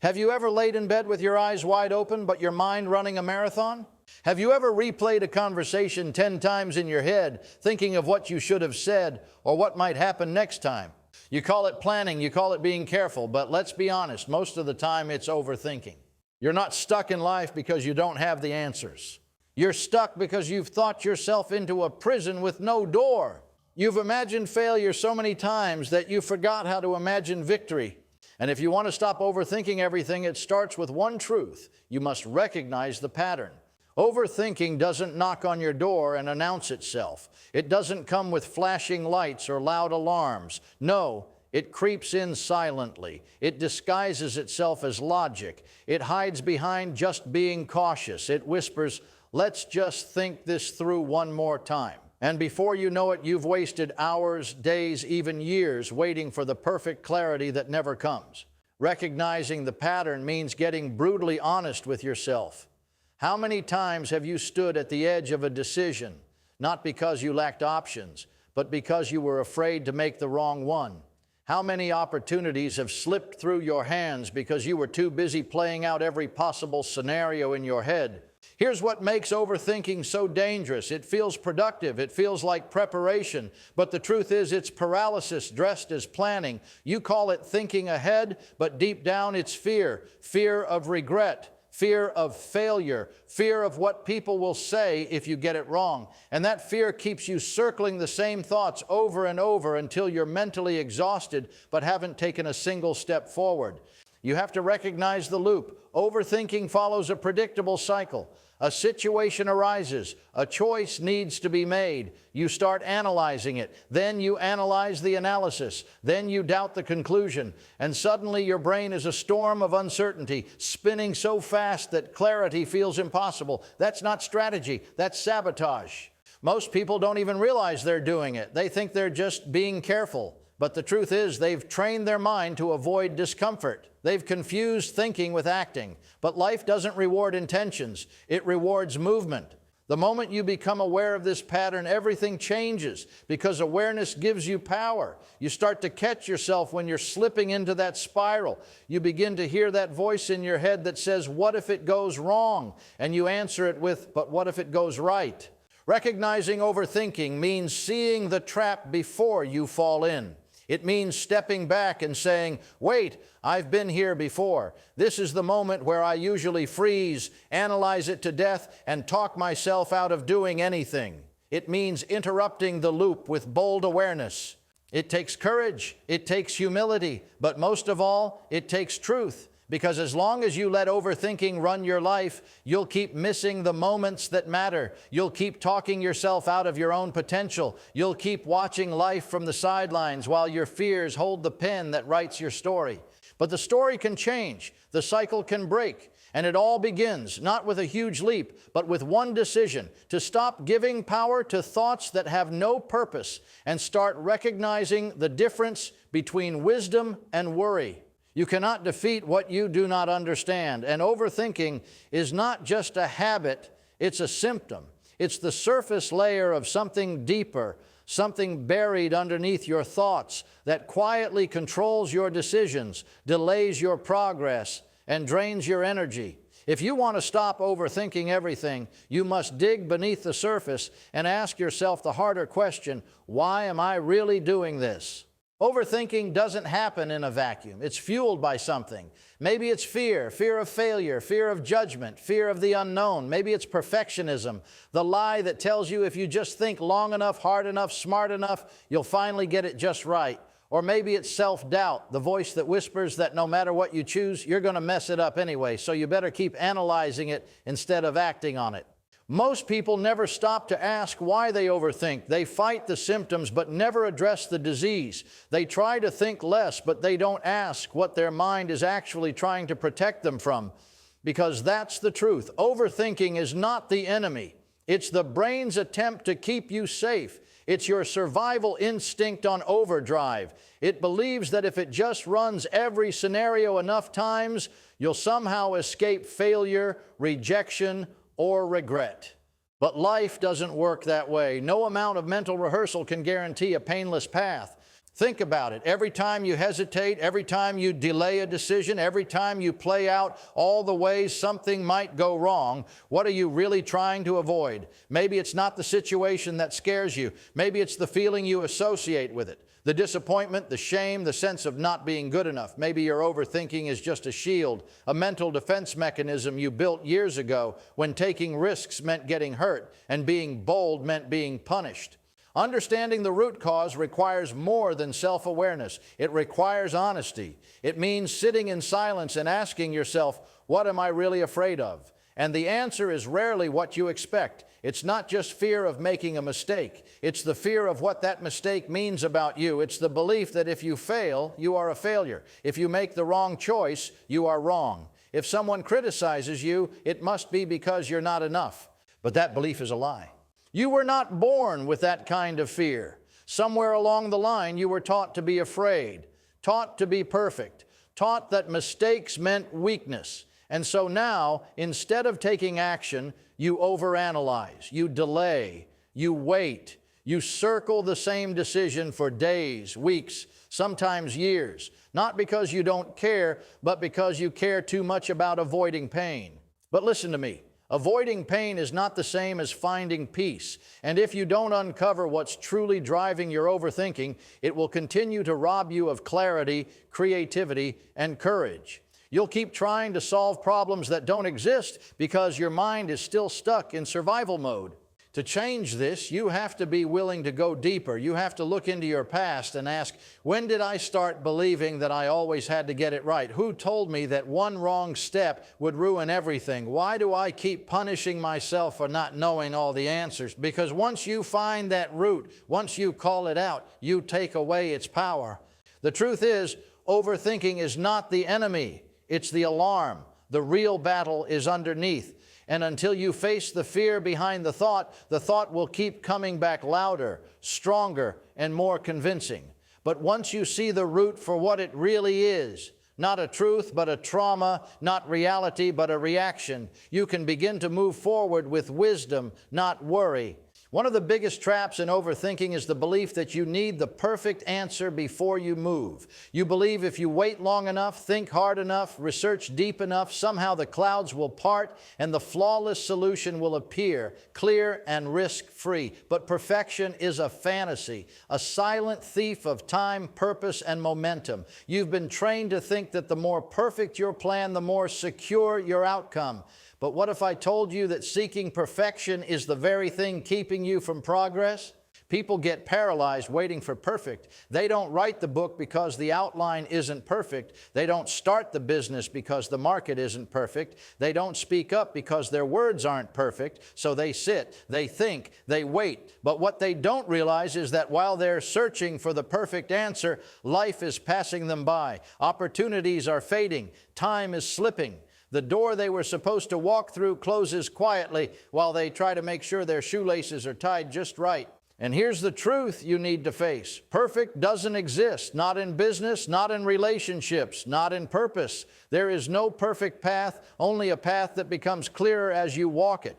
Have you ever laid in bed with your eyes wide open, but your mind running a marathon? Have you ever replayed a conversation 10 times in your head, thinking of what you should have said or what might happen next time? You call it planning, you call it being careful, but let's be honest, most of the time it's overthinking. You're not stuck in life because you don't have the answers. You're stuck because you've thought yourself into a prison with no door. You've imagined failure so many times that you forgot how to imagine victory. And if you want to stop overthinking everything, it starts with one truth. You must recognize the pattern. Overthinking doesn't knock on your door and announce itself. It doesn't come with flashing lights or loud alarms. No, it creeps in silently. It disguises itself as logic. It hides behind just being cautious. It whispers, "Let's just think this through one more time." And before you know it, you've wasted hours, days, even years waiting for the perfect clarity that never comes. Recognizing the pattern means getting brutally honest with yourself. How many times have you stood at the edge of a decision, not because you lacked options, but because you were afraid to make the wrong one? How many opportunities have slipped through your hands because you were too busy playing out every possible scenario in your head? Here's what makes overthinking so dangerous. It feels productive. It feels like preparation. But the truth is, it's paralysis dressed as planning. You call it thinking ahead, but deep down it's fear. Fear of regret. Fear of failure, fear of what people will say if you get it wrong. And that fear keeps you circling the same thoughts over and over until you're mentally exhausted but haven't taken a single step forward. You have to recognize the loop. Overthinking follows a predictable cycle. A situation arises. A choice needs to be made. You start analyzing it. Then you analyze the analysis. Then you doubt the conclusion. And suddenly your brain is a storm of uncertainty, spinning so fast that clarity feels impossible. That's not strategy. That's sabotage. Most people don't even realize they're doing it. They think they're just being careful. But the truth is, they've trained their mind to avoid discomfort. They've confused thinking with acting. But life doesn't reward intentions. It rewards movement. The moment you become aware of this pattern, everything changes because awareness gives you power. You start to catch yourself when you're slipping into that spiral. You begin to hear that voice in your head that says, "What if it goes wrong?" And you answer it with, "But what if it goes right?" Recognizing overthinking means seeing the trap before you fall in. It means stepping back and saying, "Wait, I've been here before. This is the moment where I usually freeze, analyze it to death, and talk myself out of doing anything." It means interrupting the loop with bold awareness. It takes courage, it takes humility, but most of all, it takes truth. Because as long as you let overthinking run your life, you'll keep missing the moments that matter. You'll keep talking yourself out of your own potential. You'll keep watching life from the sidelines while your fears hold the pen that writes your story. But the story can change. The cycle can break. And it all begins, not with a huge leap, but with one decision: to stop giving power to thoughts that have no purpose and start recognizing the difference between wisdom and worry. You cannot defeat what you do not understand. And overthinking is not just a habit, it's a symptom. It's the surface layer of something deeper, something buried underneath your thoughts that quietly controls your decisions, delays your progress, and drains your energy. If you want to stop overthinking everything, you must dig beneath the surface and ask yourself the harder question: why am I really doing this? Overthinking doesn't happen in a vacuum. It's fueled by something. Maybe it's fear, fear of failure, fear of judgment, fear of the unknown. Maybe it's perfectionism, the lie that tells you if you just think long enough, hard enough, smart enough, you'll finally get it just right. Or maybe it's self-doubt, the voice that whispers that no matter what you choose, you're going to mess it up anyway, so you better keep analyzing it instead of acting on it. Most people never stop to ask why they overthink. They fight the symptoms but never address the disease. They try to think less, but they don't ask what their mind is actually trying to protect them from. Because that's the truth. Overthinking is not the enemy. It's the brain's attempt to keep you safe. It's your survival instinct on overdrive. It believes that if it just runs every scenario enough times, you'll somehow escape failure, rejection, or regret. But life doesn't work that way. No amount of mental rehearsal can guarantee a painless path. Think about it. Every time you hesitate, every time you delay a decision, every time you play out all the ways something might go wrong, what are you really trying to avoid? Maybe it's not the situation that scares you. Maybe it's the feeling you associate with it. The disappointment, the shame, the sense of not being good enough. Maybe your overthinking is just a shield, a mental defense mechanism you built years ago when taking risks meant getting hurt and being bold meant being punished. Understanding the root cause requires more than self-awareness. It requires honesty. It means sitting in silence and asking yourself, what am I really afraid of? And the answer is rarely what you expect. It's not just fear of making a mistake. It's the fear of what that mistake means about you. It's the belief that if you fail, you are a failure. If you make the wrong choice, you are wrong. If someone criticizes you, it must be because you're not enough. But that belief is a lie. You were not born with that kind of fear. Somewhere along the line, you were taught to be afraid, taught to be perfect, taught that mistakes meant weakness. And so now, instead of taking action, you overanalyze, you delay, you wait, you circle the same decision for days, weeks, sometimes years, not because you don't care, but because you care too much about avoiding pain. But listen to me. Avoiding pain is not the same as finding peace. And if you don't uncover what's truly driving your overthinking, it will continue to rob you of clarity, creativity, and courage. You'll keep trying to solve problems that don't exist because your mind is still stuck in survival mode. To change this, you have to be willing to go deeper. You have to look into your past and ask, when did I start believing that I always had to get it right? Who told me that one wrong step would ruin everything? Why do I keep punishing myself for not knowing all the answers? Because once you find that root, once you call it out, you take away its power. The truth is, overthinking is not the enemy. It's the alarm. The real battle is underneath. And until you face the fear behind the thought will keep coming back louder, stronger, and more convincing. But once you see the root for what it really is, not a truth, but a trauma, not reality, but a reaction, you can begin to move forward with wisdom, not worry. One of the biggest traps in overthinking is the belief that you need the perfect answer before you move. You believe if you wait long enough, think hard enough, research deep enough, somehow the clouds will part and the flawless solution will appear, clear and risk-free. But perfection is a fantasy, a silent thief of time, purpose, and momentum. You've been trained to think that the more perfect your plan, the more secure your outcome. But what if I told you that seeking perfection is the very thing keeping you from progress? People get paralyzed waiting for perfect. They don't write the book because the outline isn't perfect. They don't start the business because the market isn't perfect. They don't speak up because their words aren't perfect. So they sit, they think, they wait. But what they don't realize is that while they're searching for the perfect answer, life is passing them by. Opportunities are fading. Time is slipping. The door they were supposed to walk through closes quietly while they try to make sure their shoelaces are tied just right. And here's the truth you need to face. Perfect doesn't exist, not in business, not in relationships, not in purpose. There is no perfect path, only a path that becomes clearer as you walk it.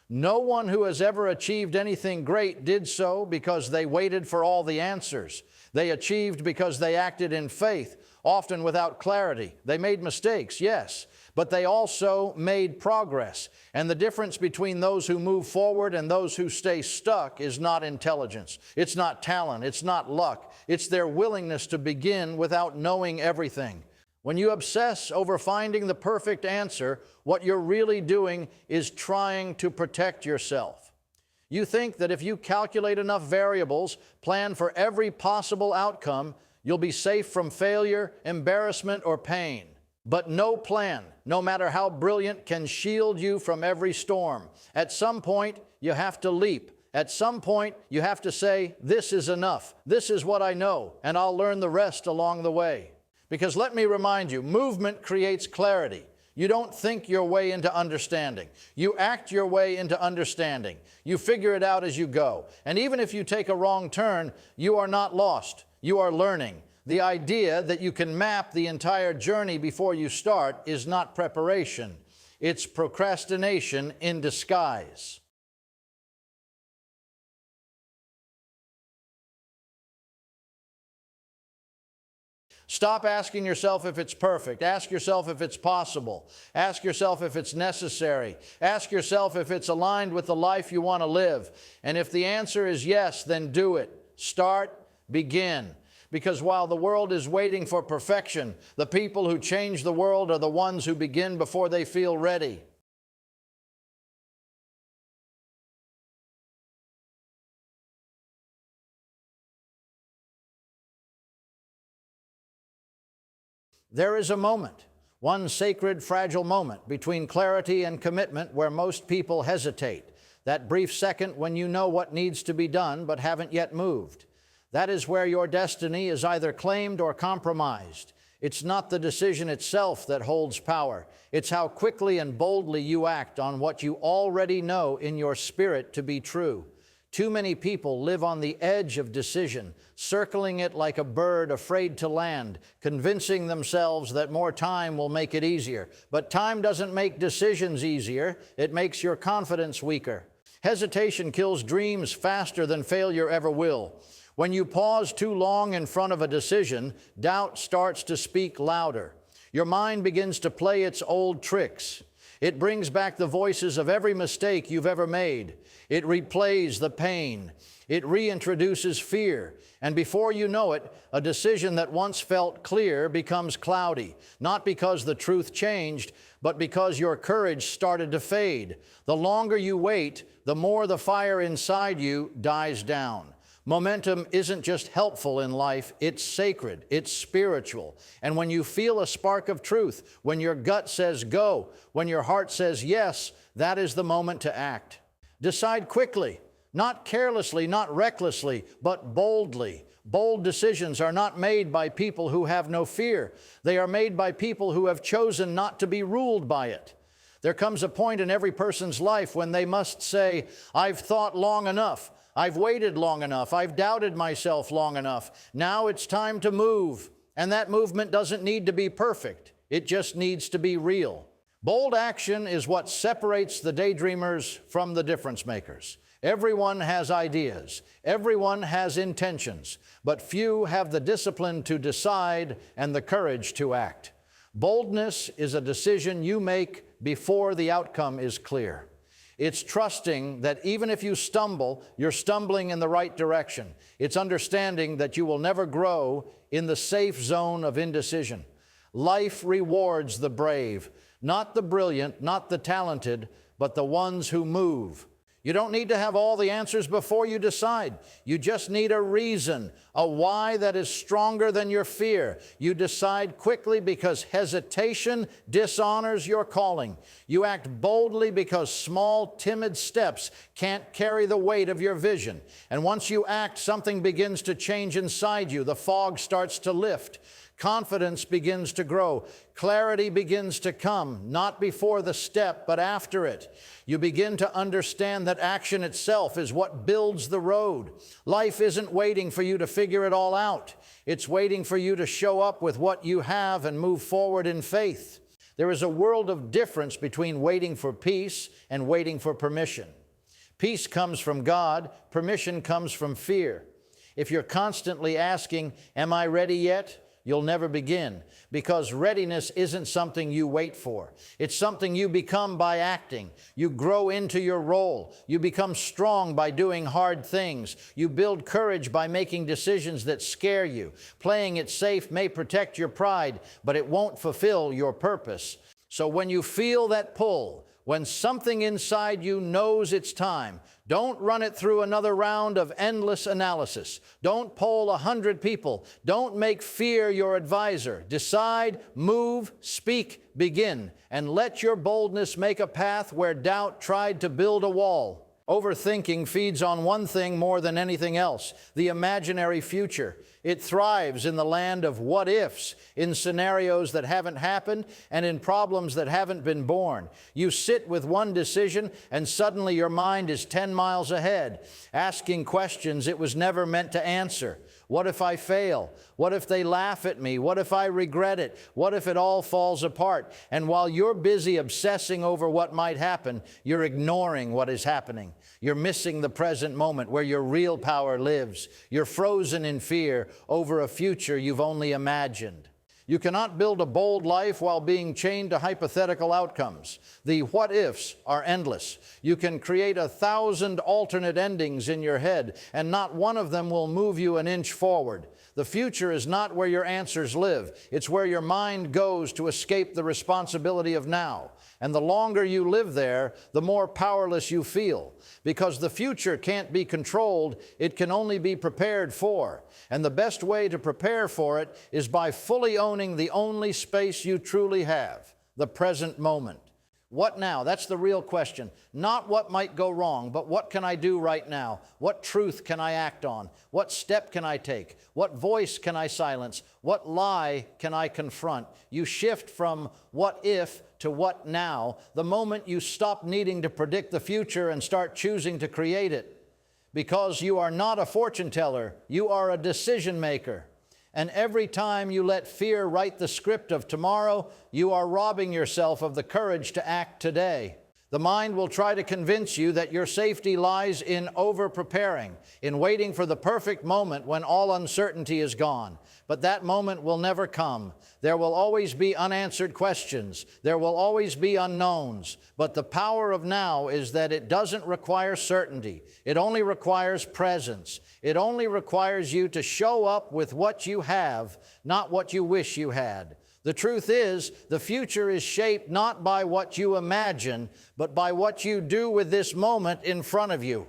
No one who has ever achieved anything great did so because they waited for all the answers. They achieved because they acted in faith, often without clarity. They made mistakes, yes, but they also made progress. And the difference between those who move forward and those who stay stuck is not intelligence. It's not talent. It's not luck. It's their willingness to begin without knowing everything. When you obsess over finding the perfect answer, what you're really doing is trying to protect yourself. You think that if you calculate enough variables, plan for every possible outcome, you'll be safe from failure, embarrassment, or pain. But no plan, no matter how brilliant, can shield you from every storm. At some point, you have to leap. At some point, you have to say, this is enough. This is what I know, and I'll learn the rest along the way. Because let me remind you, movement creates clarity. You don't think your way into understanding. You act your way into understanding. You figure it out as you go. And even if you take a wrong turn, you are not lost. You are learning. The idea that you can map the entire journey before you start is not preparation. It's procrastination in disguise. Stop asking yourself if it's perfect. Ask yourself if it's possible. Ask yourself if it's necessary. Ask yourself if it's aligned with the life you want to live. And if the answer is yes, then do it. Start, begin. Because while the world is waiting for perfection, the people who change the world are the ones who begin before they feel ready. There is a moment, one sacred, fragile moment between clarity and commitment where most people hesitate. That brief second when you know what needs to be done but haven't yet moved. That is where your destiny is either claimed or compromised. It's not the decision itself that holds power. It's how quickly and boldly you act on what you already know in your spirit to be true. Too many people live on the edge of decision, circling it like a bird afraid to land, convincing themselves that more time will make it easier. But time doesn't make decisions easier. It makes your confidence weaker. Hesitation kills dreams faster than failure ever will. When you pause too long in front of a decision, doubt starts to speak louder. Your mind begins to play its old tricks. It brings back the voices of every mistake you've ever made. It replays the pain. It reintroduces fear. And before you know it, a decision that once felt clear becomes cloudy, not because the truth changed, but because your courage started to fade. The longer you wait, the more the fire inside you dies down. Momentum isn't just helpful in life, it's sacred, it's spiritual. And when you feel a spark of truth, when your gut says go, when your heart says yes, that is the moment to act. Decide quickly, not carelessly, not recklessly, but boldly. Bold decisions are not made by people who have no fear. They are made by people who have chosen not to be ruled by it. There comes a point in every person's life when they must say, I've thought long enough. I've waited long enough. I've doubted myself long enough. Now it's time to move. And that movement doesn't need to be perfect. It just needs to be real. Bold action is what separates the daydreamers from the difference makers. Everyone has ideas. Everyone has intentions. But few have the discipline to decide and the courage to act. Boldness is a decision you make before the outcome is clear. It's trusting that even if you stumble, you're stumbling in the right direction. It's understanding that you will never grow in the safe zone of indecision. Life rewards the brave, not the brilliant, not the talented, but the ones who move. You don't need to have all the answers before you decide. You just need a reason, a why that is stronger than your fear. You decide quickly because hesitation dishonors your calling. You act boldly because small, timid steps can't carry the weight of your vision. And once you act, something begins to change inside you. The fog starts to lift. Confidence begins to grow. Clarity begins to come, not before the step, but after it. You begin to understand that action itself is what builds the road. Life isn't waiting for you to figure it all out. It's waiting for you to show up with what you have and move forward in faith. There is a world of difference between waiting for peace and waiting for permission. Peace comes from God. Permission comes from fear. If you're constantly asking, "Am I ready yet?" you'll never begin, because readiness isn't something you wait for. It's something you become by acting. You grow into your role. You become strong by doing hard things. You build courage by making decisions that scare you. Playing it safe may protect your pride, but it won't fulfill your purpose. So when you feel that pull, when something inside you knows it's time, don't run it through another round of endless analysis. Don't poll 100 people. Don't make fear your advisor. Decide, move, speak, begin, and let your boldness make a path where doubt tried to build a wall. Overthinking feeds on one thing more than anything else: the imaginary future. It thrives in the land of what ifs, in scenarios that haven't happened, and in problems that haven't been born. You sit with one decision, and suddenly your mind is 10 miles ahead, asking questions it was never meant to answer. What if I fail? What if they laugh at me? What if I regret it? What if it all falls apart? And while you're busy obsessing over what might happen, you're ignoring what is happening. You're missing the present moment where your real power lives. You're frozen in fear over a future you've only imagined. You cannot build a bold life while being chained to hypothetical outcomes. The what ifs are endless. You can create 1,000 alternate endings in your head, and not one of them will move you an inch forward. The future is not where your answers live. It's where your mind goes to escape the responsibility of now. And the longer you live there, the more powerless you feel. Because the future can't be controlled, it can only be prepared for. And the best way to prepare for it is by fully owning the only space you truly have, the present moment. What now? That's the real question. Not what might go wrong, but what can I do right now? What truth can I act on? What step can I take? What voice can I silence? What lie can I confront? You shift from what if to what now the moment you stop needing to predict the future and start choosing to create it. Because you are not a fortune teller, you are a decision maker. And every time you let fear write the script of tomorrow, you are robbing yourself of the courage to act today. The mind will try to convince you that your safety lies in over-preparing, in waiting for the perfect moment when all uncertainty is gone. But that moment will never come. There will always be unanswered questions. There will always be unknowns. But the power of now is that it doesn't require certainty. It only requires presence. It only requires you to show up with what you have, not what you wish you had. The truth is, the future is shaped not by what you imagine, but by what you do with this moment in front of you.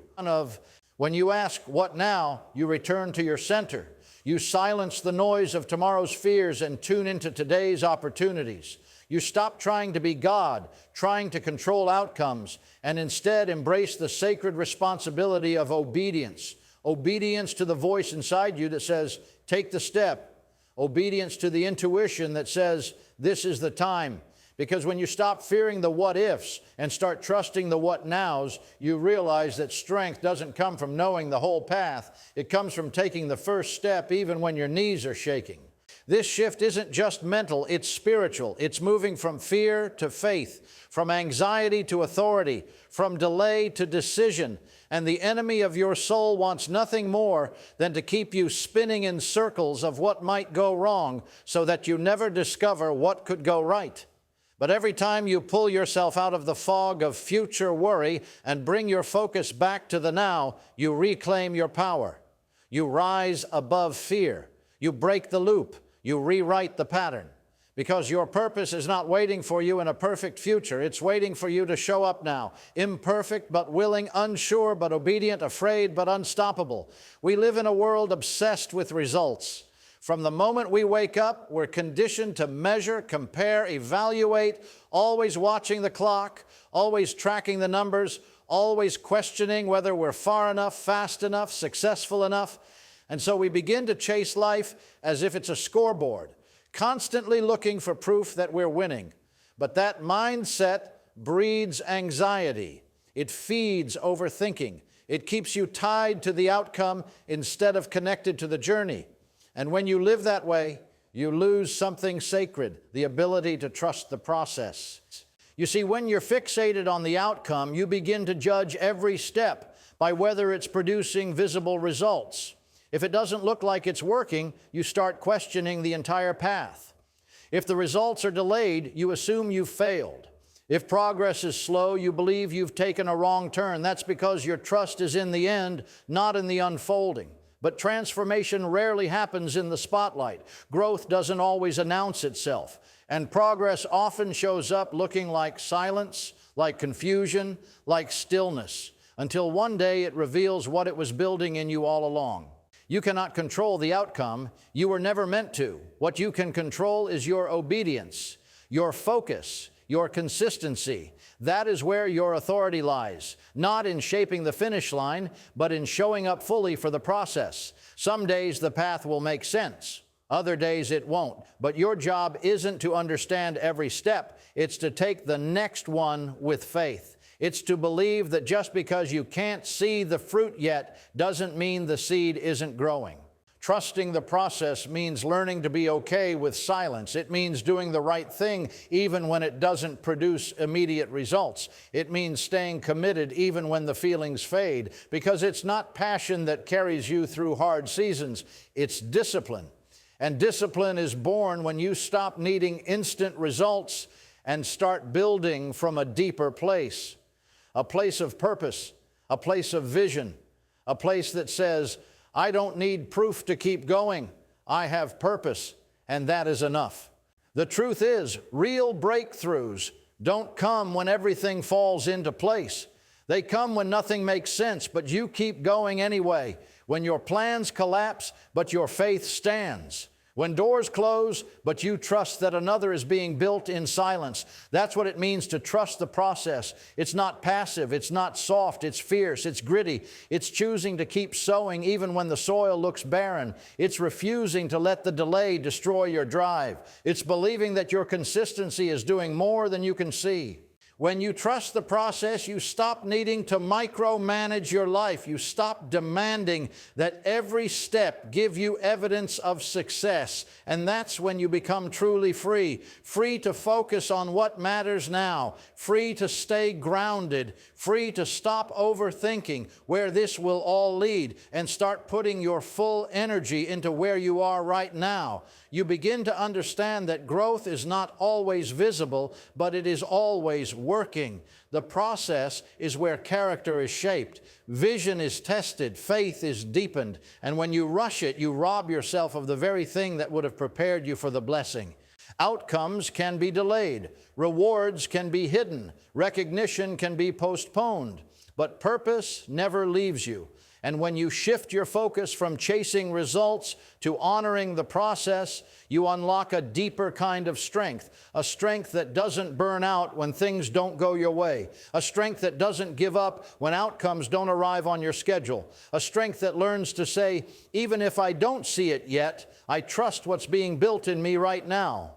When you ask, what now, you return to your center. You silence the noise of tomorrow's fears and tune into today's opportunities. You stop trying to be God, trying to control outcomes, and instead embrace the sacred responsibility of obedience. Obedience to the voice inside you that says, take the step. Obedience to the intuition that says, this is the time. Because when you stop fearing the what ifs and start trusting the what nows, you realize that strength doesn't come from knowing the whole path. It comes from taking the first step even when your knees are shaking. This shift isn't just mental, it's spiritual. It's moving from fear to faith, from anxiety to authority, from delay to decision. And the enemy of your soul wants nothing more than to keep you spinning in circles of what might go wrong so that you never discover what could go right. But every time you pull yourself out of the fog of future worry and bring your focus back to the now, you reclaim your power. You rise above fear. You break the loop. You rewrite the pattern. Because your purpose is not waiting for you in a perfect future. It's waiting for you to show up now. Imperfect but willing, unsure but obedient, afraid but unstoppable. We live in a world obsessed with results. From the moment we wake up, we're conditioned to measure, compare, evaluate, always watching the clock, always tracking the numbers, always questioning whether we're far enough, fast enough, successful enough. And so we begin to chase life as if it's a scoreboard, constantly looking for proof that we're winning. But that mindset breeds anxiety. It feeds overthinking. It keeps you tied to the outcome instead of connected to the journey. And when you live that way, you lose something sacred, the ability to trust the process. You see, when you're fixated on the outcome, you begin to judge every step by whether it's producing visible results. If it doesn't look like it's working, you start questioning the entire path. If the results are delayed, you assume you've failed. If progress is slow, you believe you've taken a wrong turn. That's because your trust is in the end, not in the unfolding. But transformation rarely happens in the spotlight. Growth doesn't always announce itself. And progress often shows up looking like silence, like confusion, like stillness, until one day it reveals what it was building in you all along. You cannot control the outcome. You were never meant to. What you can control is your obedience, your focus, your consistency. That is where your authority lies, not in shaping the finish line, but in showing up fully for the process. Some days the path will make sense. Other days it won't. But your job isn't to understand every step. It's to take the next one with faith. It's to believe that just because you can't see the fruit yet doesn't mean the seed isn't growing. Trusting the process means learning to be okay with silence. It means doing the right thing even when it doesn't produce immediate results. It means staying committed even when the feelings fade, because it's not passion that carries you through hard seasons, it's discipline. And discipline is born when you stop needing instant results and start building from a deeper place, a place of purpose, a place of vision, a place that says, I don't need proof to keep going. I have purpose, and that is enough. The truth is, real breakthroughs don't come when everything falls into place. They come when nothing makes sense, but you keep going anyway. When your plans collapse, but your faith stands. When doors close, but you trust that another is being built in silence. That's what it means to trust the process. It's not passive, it's not soft, it's fierce, it's gritty. It's choosing to keep sowing even when the soil looks barren. It's refusing to let the delay destroy your drive. It's believing that your consistency is doing more than you can see. When you trust the process, you stop needing to micromanage your life. You stop demanding that every step give you evidence of success. And that's when you become truly free. Free to focus on what matters now. Free to stay grounded. Free to stop overthinking where this will all lead and start putting your full energy into where you are right now. You begin to understand that growth is not always visible, but it is always working. The process is where character is shaped, vision is tested, faith is deepened, and when you rush it, you rob yourself of the very thing that would have prepared you for the blessing. Outcomes can be delayed, rewards can be hidden, recognition can be postponed, but purpose never leaves you. And when you shift your focus from chasing results to honoring the process, you unlock a deeper kind of strength, a strength that doesn't burn out when things don't go your way, a strength that doesn't give up when outcomes don't arrive on your schedule, a strength that learns to say, even if I don't see it yet, I trust what's being built in me right now.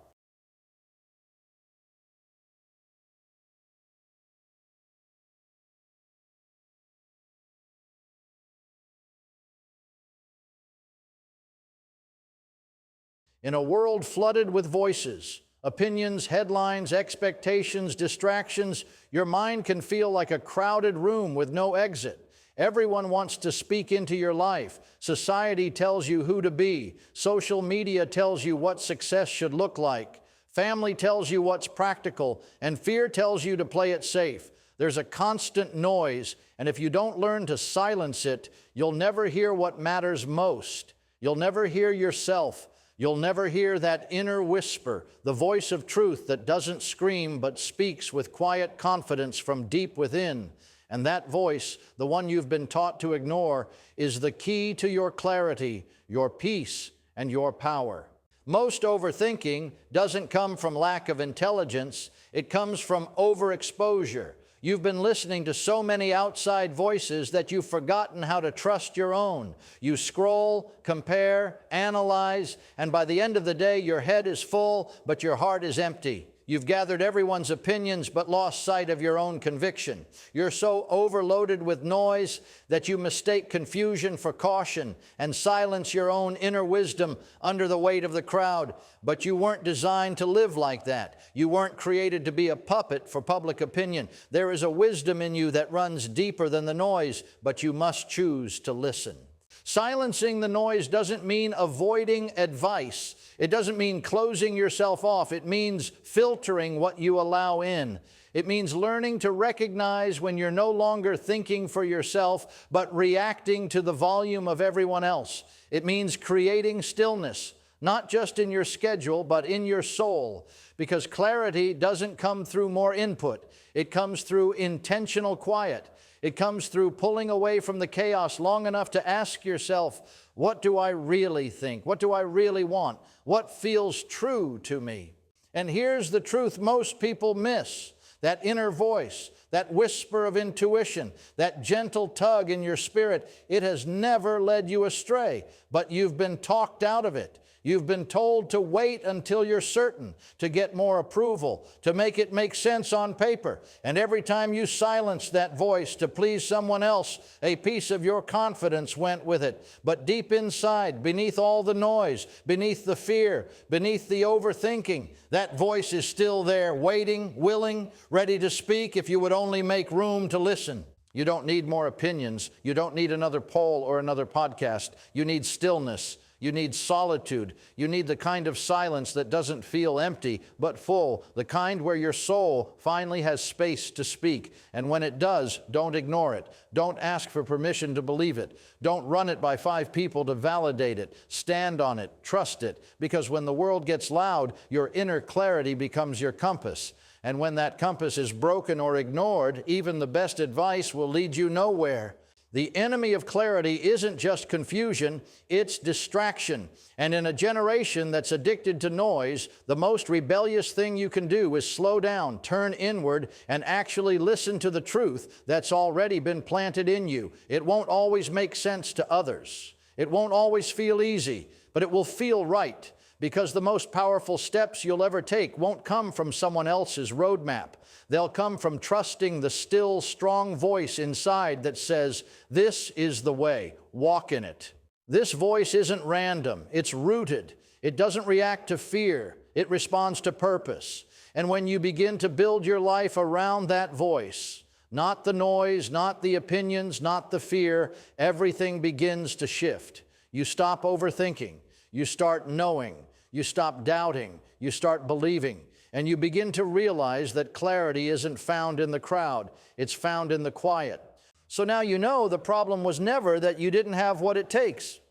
In a world flooded with voices, opinions, headlines, expectations, distractions, your mind can feel like a crowded room with no exit. Everyone wants to speak into your life. Society tells you who to be. Social media tells you what success should look like. Family tells you what's practical, and fear tells you to play it safe. There's a constant noise, and if you don't learn to silence it, you'll never hear what matters most. You'll never hear yourself. You'll never hear that inner whisper, the voice of truth that doesn't scream but speaks with quiet confidence from deep within. And that voice, the one you've been taught to ignore, is the key to your clarity, your peace, and your power. Most overthinking doesn't come from lack of intelligence. It comes from overexposure. You've been listening to so many outside voices that you've forgotten how to trust your own. You scroll, compare, analyze, and by the end of the day, your head is full, but your heart is empty. You've gathered everyone's opinions but lost sight of your own conviction. You're so overloaded with noise that you mistake confusion for caution and silence your own inner wisdom under the weight of the crowd. But you weren't designed to live like that. You weren't created to be a puppet for public opinion. There is a wisdom in you that runs deeper than the noise, but you must choose to listen. Silencing the noise doesn't mean avoiding advice. It doesn't mean closing yourself off. It means filtering what you allow in. It means learning to recognize when you're no longer thinking for yourself, but reacting to the volume of everyone else. It means creating stillness, not just in your schedule, but in your soul. Because clarity doesn't come through more input. It comes through intentional quiet. It comes through pulling away from the chaos long enough to ask yourself, what do I really think? What do I really want? What feels true to me? And here's the truth most people miss. That inner voice, that whisper of intuition, that gentle tug in your spirit, it has never led you astray, but you've been talked out of it. You've been told to wait until you're certain, to get more approval, to make it make sense on paper. And every time you silenced that voice to please someone else, a piece of your confidence went with it. But deep inside, beneath all the noise, beneath the fear, beneath the overthinking, that voice is still there, waiting, willing, ready to speak if you would only make room to listen. You don't need more opinions. You don't need another poll or another podcast. You need stillness. You need solitude. You need the kind of silence that doesn't feel empty, but full, the kind where your soul finally has space to speak. And when it does, don't ignore it. Don't ask for permission to believe it. Don't run it by 5 people to validate it. Stand on it. Trust it. Because when the world gets loud, your inner clarity becomes your compass. And when that compass is broken or ignored, even the best advice will lead you nowhere. The enemy of clarity isn't just confusion, it's distraction. And in a generation that's addicted to noise, the most rebellious thing you can do is slow down, turn inward, and actually listen to the truth that's already been planted in you. It won't always make sense to others. It won't always feel easy, but it will feel right. Because the most powerful steps you'll ever take won't come from someone else's roadmap. They'll come from trusting the still, strong voice inside that says, "This is the way, walk in it." This voice isn't random, it's rooted. It doesn't react to fear, it responds to purpose. And when you begin to build your life around that voice, not the noise, not the opinions, not the fear, everything begins to shift. You stop overthinking, you start knowing, you stop doubting, you start believing. And you begin to realize that clarity isn't found in the crowd, it's found in the quiet. So now you know the problem was never that you didn't have what it takes.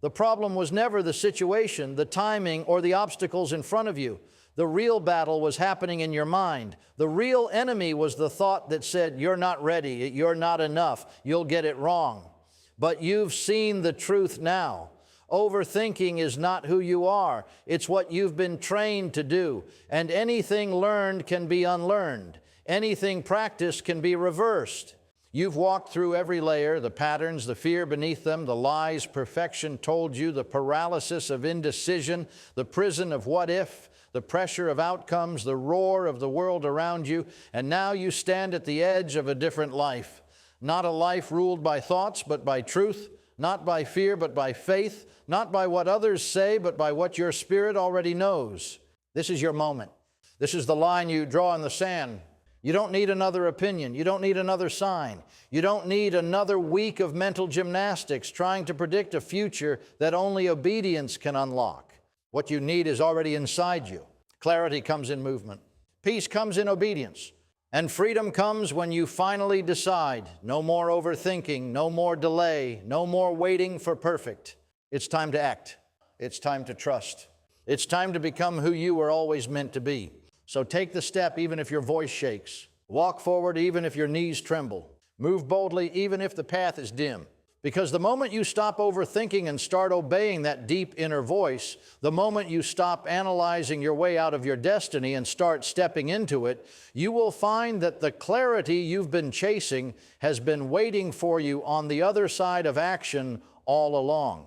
The problem was never the situation, the timing, or the obstacles in front of you. The real battle was happening in your mind. The real enemy was the thought that said, "You're not ready, you're not enough, you'll get it wrong." But you've seen the truth now. Overthinking is not who you are. It's what you've been trained to do. And anything learned can be unlearned. Anything practiced can be reversed. You've walked through every layer, the patterns, the fear beneath them, the lies perfection told you, the paralysis of indecision, the prison of what if, the pressure of outcomes, the roar of the world around you. And now you stand at the edge of a different life. Not a life ruled by thoughts, but by truth. Not by fear, but by faith. Not by what others say, but by what your spirit already knows. This is your moment. This is the line you draw in the sand. You don't need another opinion. You don't need another sign. You don't need another week of mental gymnastics trying to predict a future that only obedience can unlock. What you need is already inside you. Clarity comes in movement. Peace comes in obedience. And freedom comes when you finally decide. No more overthinking, no more delay, no more waiting for perfect. It's time to act. It's time to trust. It's time to become who you were always meant to be. So take the step even if your voice shakes. Walk forward even if your knees tremble. Move boldly even if the path is dim. Because the moment you stop overthinking and start obeying that deep inner voice, the moment you stop analyzing your way out of your destiny and start stepping into it, you will find that the clarity you've been chasing has been waiting for you on the other side of action all along.